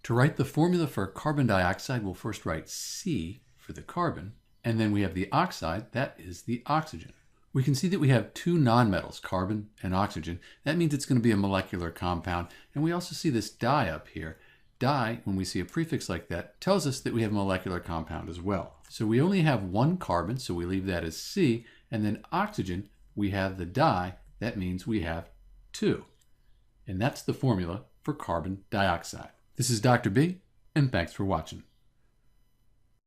To write the formula for carbon dioxide, we'll first write C for the carbon, and then we have the oxide, that is the oxygen. We can see that we have two nonmetals, carbon and oxygen. That means it's going to be a molecular compound. And we also see this di up here. Di, when we see a prefix like that, tells us that we have a molecular compound as well. So we only have one carbon, so we leave that as C. And then oxygen, we have the di. That means we have two. And that's the formula for carbon dioxide. This is Dr. B, and thanks for watching.